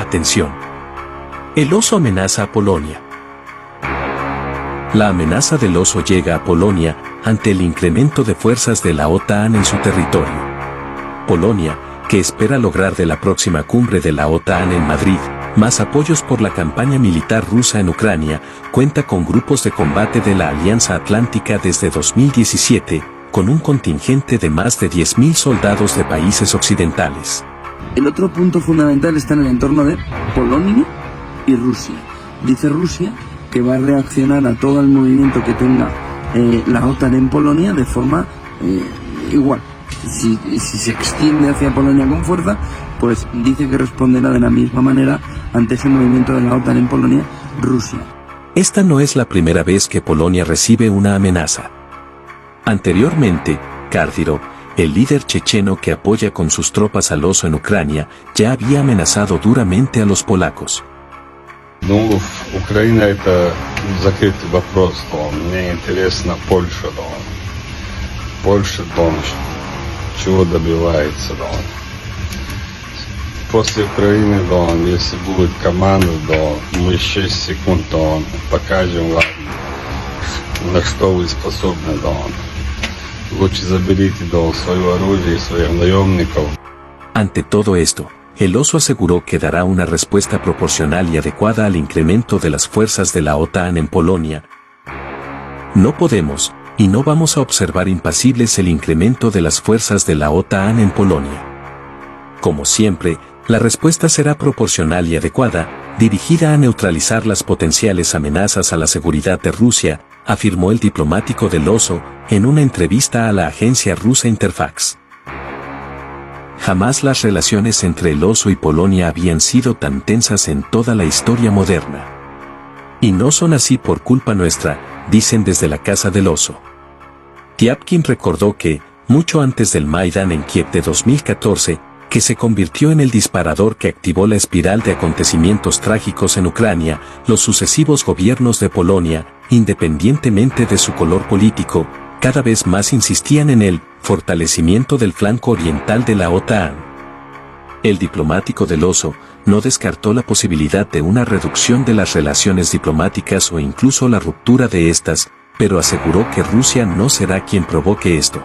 Atención. El oso amenaza a Polonia. La amenaza del oso llega a Polonia ante el incremento de fuerzas de la OTAN en su territorio. Polonia, que espera lograr de la próxima cumbre de la OTAN en Madrid, más apoyos por la campaña militar rusa en Ucrania, cuenta con grupos de combate de la Alianza Atlántica desde 2017, con un contingente de más de 10.000 soldados de países occidentales. El otro punto fundamental está en el entorno de Polonia y Rusia. Dice Rusia que va a reaccionar a todo el movimiento que tenga la OTAN en Polonia de forma igual. Si se extiende hacia Polonia con fuerza, pues dice que responderá de la misma manera ante ese movimiento de la OTAN en Polonia, Rusia. Esta no es la primera vez que Polonia recibe una amenaza. Anteriormente, Kadyrov, el líder checheno que apoya con sus tropas al oso en Ucrania, ya había amenazado duramente a los polacos. Ну, Украина это закрытый вопрос, мне интересна Польша, Польша, чего добивается, После Украины, если будет команда, мы 6 секунд, покажем вам, на что вы способны, Лучше заберите, свое оружие и своих наемников. Ante todo esto, el oso aseguró que dará una respuesta proporcional y adecuada al incremento de las fuerzas de la OTAN en Polonia. No podemos, y no vamos a observar impasibles el incremento de las fuerzas de la OTAN en Polonia. Como siempre, la respuesta será proporcional y adecuada, dirigida a neutralizar las potenciales amenazas a la seguridad de Rusia, afirmó el diplomático del oso en una entrevista a la agencia rusa Interfax. Jamás las relaciones entre el oso y Polonia habían sido tan tensas en toda la historia moderna. Y no son así por culpa nuestra, dicen desde la Casa del Oso. Tyapkin recordó que, mucho antes del Maidán en Kiev de 2014, que se convirtió en el disparador que activó la espiral de acontecimientos trágicos en Ucrania, los sucesivos gobiernos de Polonia, independientemente de su color político, cada vez más insistían en el fortalecimiento del flanco oriental de la OTAN. El diplomático del oso no descartó la posibilidad de una reducción de las relaciones diplomáticas o incluso la ruptura de estas, pero aseguró que Rusia no será quien provoque esto.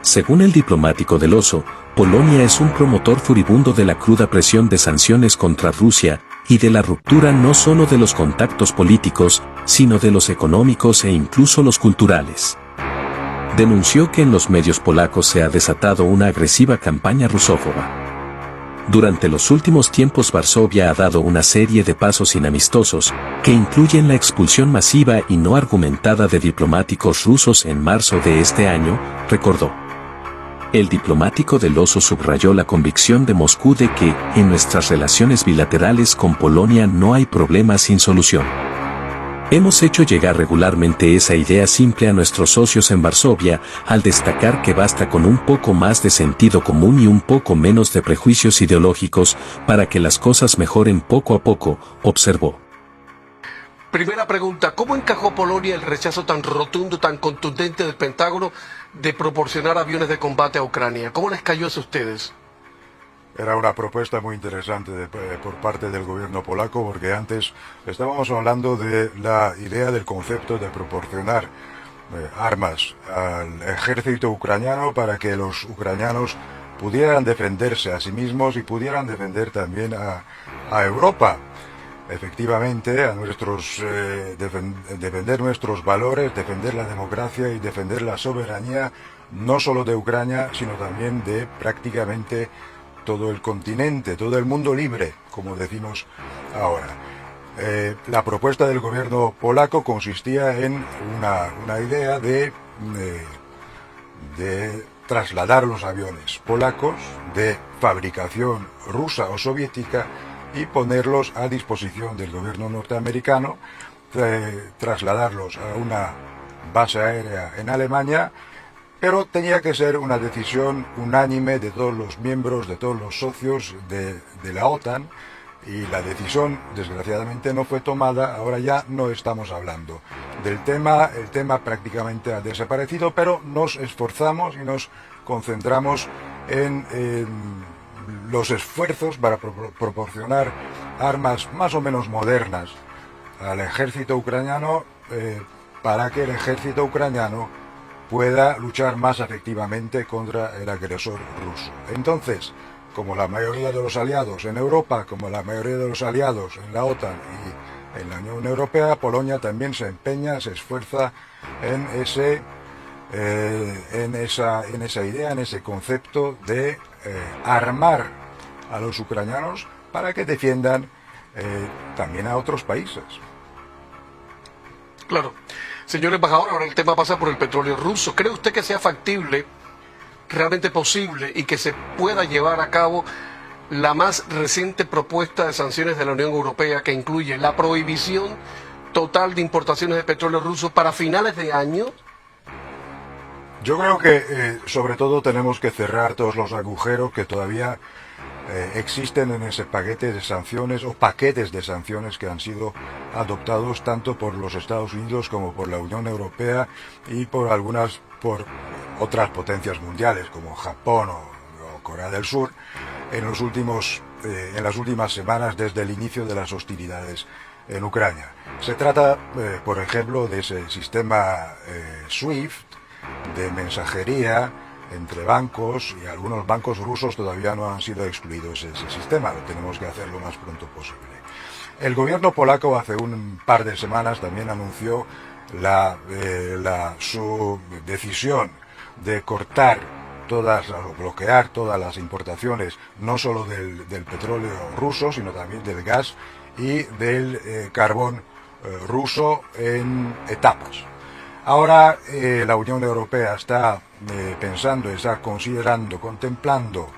Según el diplomático del oso, Polonia es un promotor furibundo de la cruda presión de sanciones contra Rusia y de la ruptura no solo de los contactos políticos, sino de los económicos e incluso los culturales. Denunció que en los medios polacos se ha desatado una agresiva campaña rusófoba. Durante los últimos tiempos Varsovia ha dado una serie de pasos inamistosos, que incluyen la expulsión masiva y no argumentada de diplomáticos rusos en marzo de este año, recordó. El diplomático del oso subrayó la convicción de Moscú de que, en nuestras relaciones bilaterales con Polonia no hay problemas sin solución. Hemos hecho llegar regularmente esa idea simple a nuestros socios en Varsovia, al destacar que basta con un poco más de sentido común y un poco menos de prejuicios ideológicos para que las cosas mejoren poco a poco, observó. Primera pregunta, ¿cómo encajó Polonia el rechazo tan rotundo, tan contundente del Pentágono de proporcionar aviones de combate a Ucrania? ¿Cómo les cayó eso a ustedes? Era una propuesta muy interesante por parte del gobierno polaco, porque antes estábamos hablando de la idea del concepto de proporcionar armas al ejército ucraniano para que los ucranianos pudieran defenderse a sí mismos y pudieran defender también a Europa. Efectivamente, a defender nuestros valores, defender la democracia y defender la soberanía, no solo de Ucrania, sino también de prácticamente todo el continente, todo el mundo libre, como decimos ahora. La propuesta del gobierno polaco consistía en una idea de trasladar los aviones polacos de fabricación rusa o soviética y ponerlos a disposición del gobierno norteamericano, trasladarlos a una base aérea en Alemania, pero tenía que ser una decisión unánime de todos los miembros, de todos los socios de la OTAN, y la decisión desgraciadamente no fue tomada. Ahora ya no estamos hablando del tema, el tema prácticamente ha desaparecido, pero nos esforzamos y nos concentramos en los esfuerzos para proporcionar armas más o menos modernas al ejército ucraniano para que el ejército ucraniano pueda luchar más efectivamente contra el agresor ruso. Entonces, como la mayoría de los aliados en Europa, como la mayoría de los aliados en la OTAN y en la Unión Europea, Polonia también se empeña, se esfuerza en esa idea, en ese concepto de armar a los ucranianos para que defiendan también a otros países. Claro. Señor embajador, ahora el tema pasa por el petróleo ruso. ¿Cree usted que sea factible, realmente posible, y que se pueda llevar a cabo la más reciente propuesta de sanciones de la Unión Europea, que incluye la prohibición total de importaciones de petróleo ruso para finales de año? Yo creo que sobre todo tenemos que cerrar todos los agujeros que todavía existen en ese paquete de sanciones o paquetes de sanciones que han sido adoptados tanto por los Estados Unidos como por la Unión Europea y por otras potencias mundiales como Japón o Corea del Sur en las últimas semanas desde el inicio de las hostilidades en Ucrania. Se trata, por ejemplo, de ese sistema SWIFT de mensajería entre bancos, y algunos bancos rusos todavía no han sido excluidos de ese sistema. Lo tenemos que hacer lo más pronto posible. El gobierno polaco hace un par de semanas también anunció su decisión de cortar o bloquear todas las importaciones, no solo del petróleo ruso, sino también del gas y del carbón ruso en etapas. Ahora la Unión Europea está está contemplando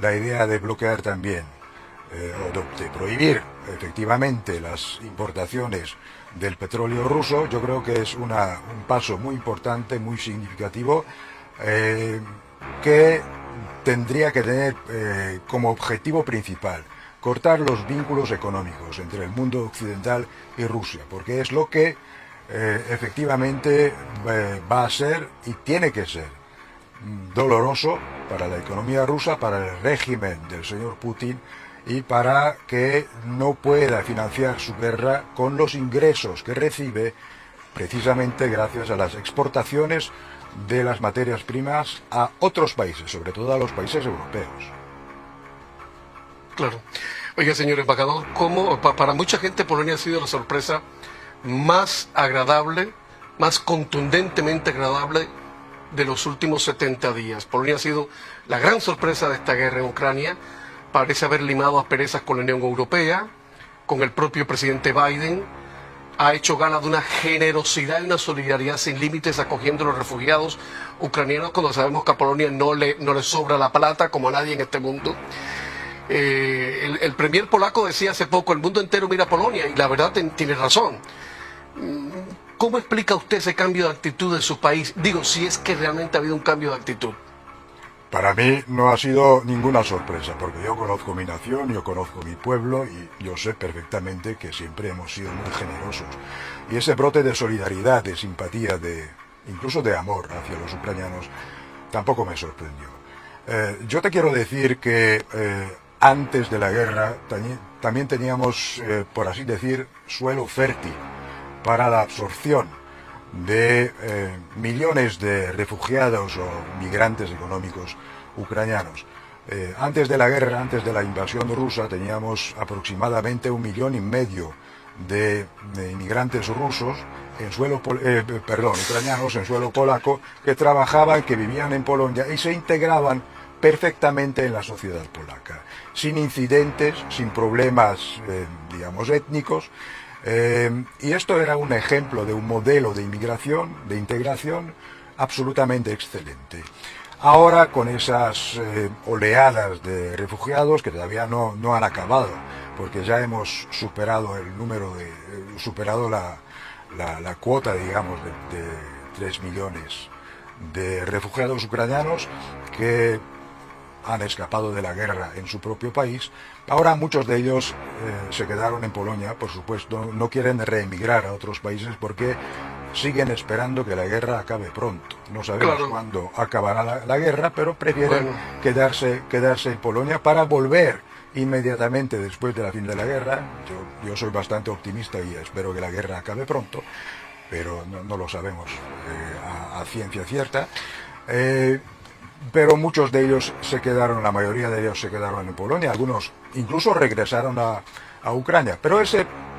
la idea de bloquear también o de prohibir efectivamente las importaciones del petróleo ruso. Yo creo que es un paso muy importante, muy significativo, que tendría que tener como objetivo principal cortar los vínculos económicos entre el mundo occidental y Rusia, porque es lo que efectivamente va a ser y tiene que ser doloroso para la economía rusa, para el régimen del señor Putin, y para que no pueda financiar su guerra con los ingresos que recibe precisamente gracias a las exportaciones de las materias primas a otros países, sobre todo a los países europeos. Claro. Oiga, señor embajador, para mucha gente Polonia ha sido la sorpresa más agradable, más contundentemente agradable de los últimos 70 días. Polonia ha sido la gran sorpresa de esta guerra en Ucrania. Parece haber limado asperezas con la Unión Europea, con el propio presidente Biden. Ha hecho gala de una generosidad y una solidaridad sin límites acogiendo a los refugiados ucranianos, cuando sabemos que a Polonia no le sobra la plata, como a nadie en este mundo. El premier polaco decía hace poco: el mundo entero mira a Polonia, y la verdad tiene razón. ¿Cómo explica usted ese cambio de actitud de su país? Digo, si es que realmente ha habido un cambio de actitud. Para mí no ha sido ninguna sorpresa, porque yo conozco mi nación, yo conozco mi pueblo, y yo sé perfectamente que siempre hemos sido muy generosos. Y ese brote de solidaridad, de simpatía, incluso de amor hacia los ucranianos, tampoco me sorprendió. Yo te quiero decir que antes de la guerra también teníamos, por así decir, suelo fértil para la absorción de millones de refugiados o migrantes económicos ucranianos. Antes de la guerra, antes de la invasión rusa, teníamos aproximadamente 1,5 millones de inmigrantes rusos ucranianos en suelo polaco, que trabajaban, que vivían en Polonia y se integraban perfectamente en la sociedad polaca, sin incidentes, sin problemas, digamos, étnicos. Y esto era un ejemplo de un modelo de inmigración, de integración absolutamente excelente. Ahora, con esas oleadas de refugiados que todavía no han acabado, porque ya hemos superado la cuota, digamos, de 3 millones de refugiados ucranianos que han escapado de la guerra en su propio país. Ahora muchos de ellos se quedaron en Polonia, por supuesto, no quieren reemigrar a otros países porque siguen esperando que la guerra acabe pronto. no sabemos Claro. cuándo acabará la guerra, pero prefieren Bueno. quedarse en Polonia para volver inmediatamente después de la fin de la guerra. Yo soy bastante optimista y espero que la guerra acabe pronto, pero no lo sabemos a ciencia cierta. Pero muchos de ellos la mayoría de ellos se quedaron en Polonia, algunos incluso regresaron a Ucrania. Pero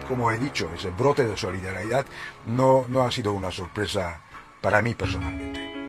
como he dicho, ese brote de solidaridad no ha sido una sorpresa para mí personalmente.